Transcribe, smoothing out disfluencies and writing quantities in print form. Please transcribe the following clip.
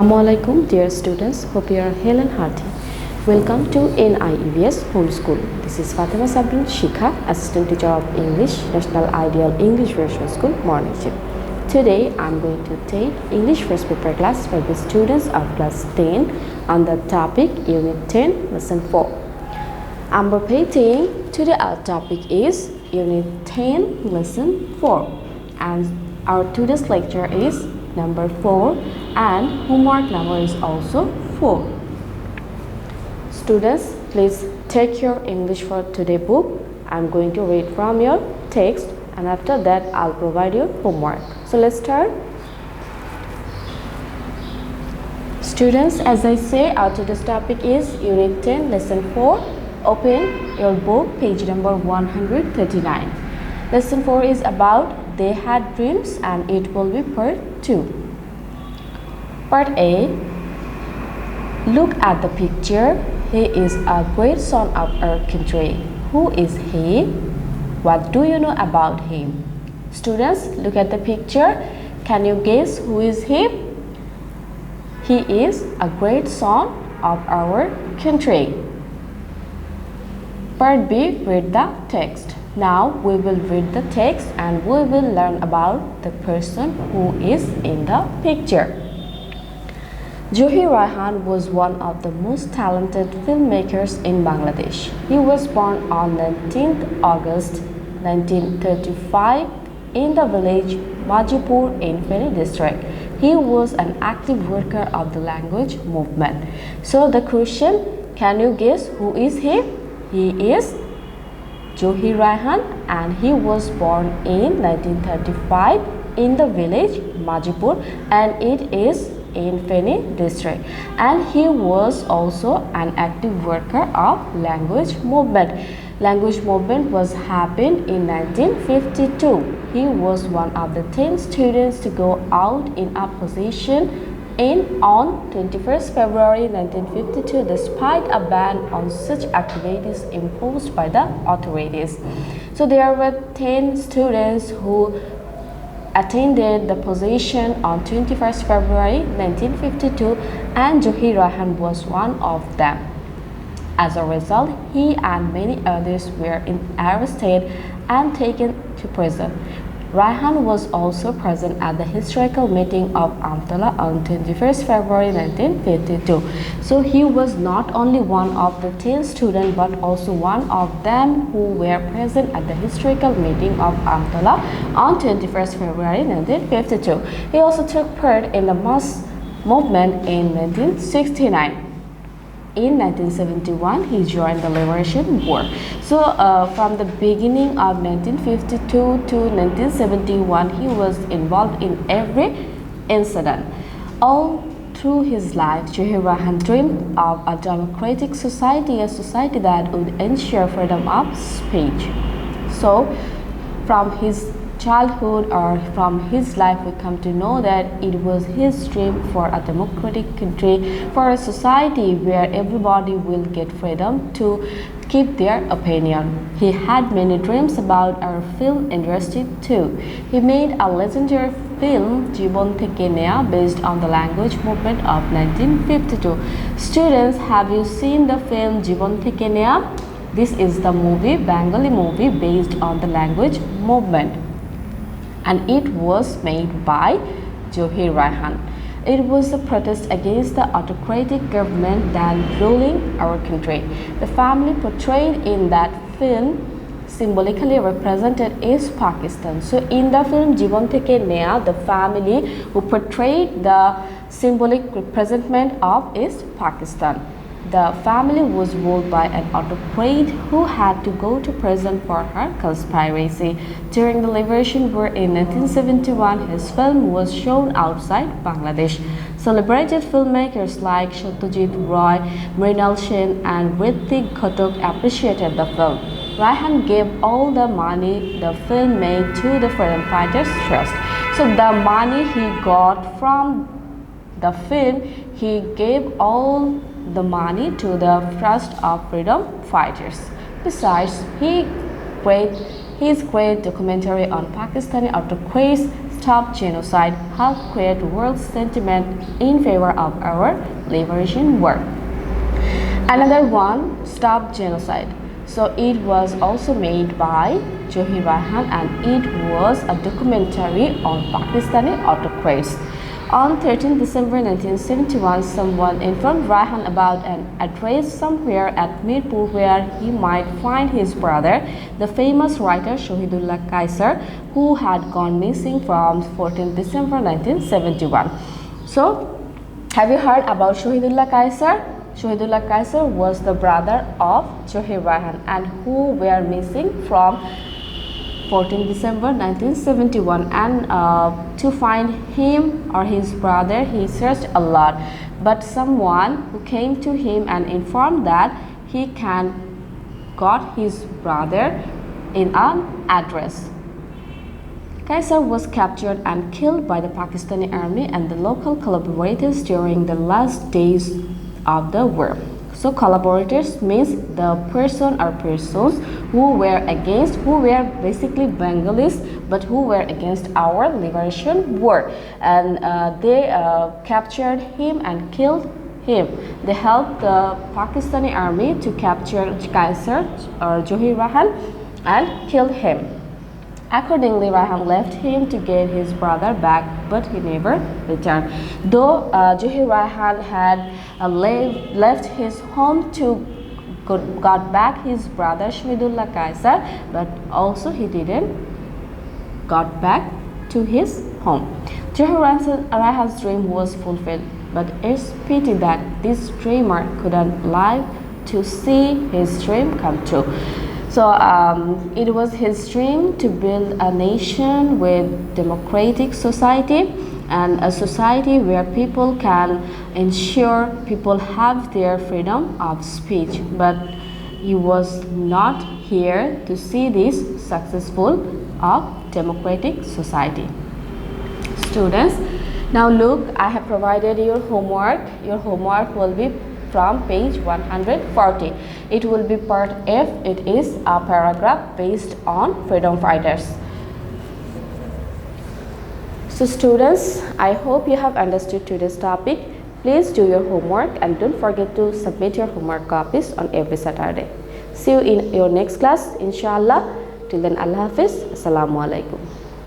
Assalamualaikum dear students, hope you are hale and hearty. Welcome to NIEVS Homeschool. This is Fatema Sabrin, Shikha, Assistant Teacher of English, National Ideal English Version School, Morning Shift. Today I am going to take English first paper class for the students of class 10 on the topic Unit 10, Lesson 4. I'm repeating, today our topic is Unit 10, Lesson 4, and our today's lecture is number 4 and homework number is also 4. Students, please take your English for today book. I'm going to read from your text and after that I'll provide you homework. So let's start. Students, as I say, our today's topic is Unit 10, Lesson 4. Open your book, page number 139. Lesson 4 is about They Had Dreams and it will be part 2. Part A. Look at the picture. He is a great son of our country. Who is he? What do you know about him? Students, look at the picture. Can you guess who is he? He is a great son of our country. Part B. Read the text. Now we will read the text and we will learn about the person who is in the picture. Zohir Raihan was one of the most talented filmmakers in Bangladesh. He was born on 19th August 1935 in the village Majipur in Feni district. He was an active worker of the language movement. So the question, can you guess who is he? He is Zohir Raihan and he was born in 1935 in the village Majipur and it is in Feni district, and he was also an active worker of language movement. Language movement was happened in 1952. He was one of the 10 students to go out in opposition on 21st February 1952 despite a ban on such activities imposed by the authorities. So there were 10 students who attended the position on 21st February 1952 and Zohir Raihan was one of them. As a result, he and many others were arrested and taken to prison. Raihan was also present at the historical meeting of Amtala on 21st February 1952. So he was not only one of the 10 students but also one of them who were present at the historical meeting of Amtala on 21st February 1952. He also took part in the mass movement in 1969. In 1971, he joined the Liberation War. So from the beginning of 1952 to 1971, he was involved in every incident. All through his life, Zohir Raihan dreamed of a democratic society, a society that would ensure freedom of speech. So from his childhood or from his life, we come to know that it was his dream for a democratic country, for a society where everybody will get freedom to keep their opinion. He had many dreams about our film industry too. He made a legendary film, Jibon Theke Neya, based on the language movement of 1952. Students, have you seen the film Jibon Theke Neya? This is the movie, Bengali movie based on the language movement, and it was made by Zohir Raihan. It was a protest against the autocratic government that ruling our country. The family portrayed in that film symbolically represented is Pakistan. So in the film Jibon Theke Neya, the family who portrayed the symbolic representation of is Pakistan. The family was ruled by an autocrat who had to go to prison for her conspiracy. During the Liberation War in 1971, his film was shown outside Bangladesh. Celebrated filmmakers like Satyajit Roy, Mrinal Sen and Ritik Ghatak appreciated the film. Raihan gave all the money the film made to the Freedom Fighters Trust. So the money he got from the film, he gave all the money to the Trust of Freedom Fighters. Besides, his great documentary on Pakistani autocrats stop genocide, help create world sentiment in favor of our liberation work. Another one, Stop Genocide. So it was also made by Zohir Raihan, and it was a documentary on Pakistani autocrats. On 13 December 1971, someone informed Raihan about an address somewhere at Mirpur where he might find his brother, the famous writer Shahidullah Kaiser, who had gone missing from 14 December 1971. So, have you heard about Shahidullah Kaiser? Shahidullah Kaiser was the brother of Zohir Raihan and who were missing from 14 December 1971, and to find him or his brother he searched a lot, but someone who came to him and informed that he can got his brother in an address. Kaiser was captured and killed by the Pakistani army and the local collaborators during the last days of the war. So collaborators means the person or persons who were basically Bengalis, but who were against our liberation war, and they captured him and killed him. They helped the Pakistani army to capture Kaiser or Zohir Raihan and killed him. Accordingly, Raihan left him to get his brother back, but he never returned. Though Zohir Raihan had left his home to got back his brother Shahidullah Kaiser, but also he didn't got back to his home. Zohir Raihan's dream was fulfilled, but it's pity that this dreamer couldn't live to see his dream come true. So it was his dream to build a nation with democratic society, and a society where people can ensure people have their freedom of speech. But he was not here to see this successful of democratic society. Students, now look, I have provided your homework. Your homework will be from page 140. It will be part F. It is a paragraph based on freedom fighters. So students, I hope you have understood today's topic. Please do your homework and don't forget to submit your homework copies on every Saturday. See you in your next class, inshallah. Till then, Allah Hafiz. Assalamu alaikum.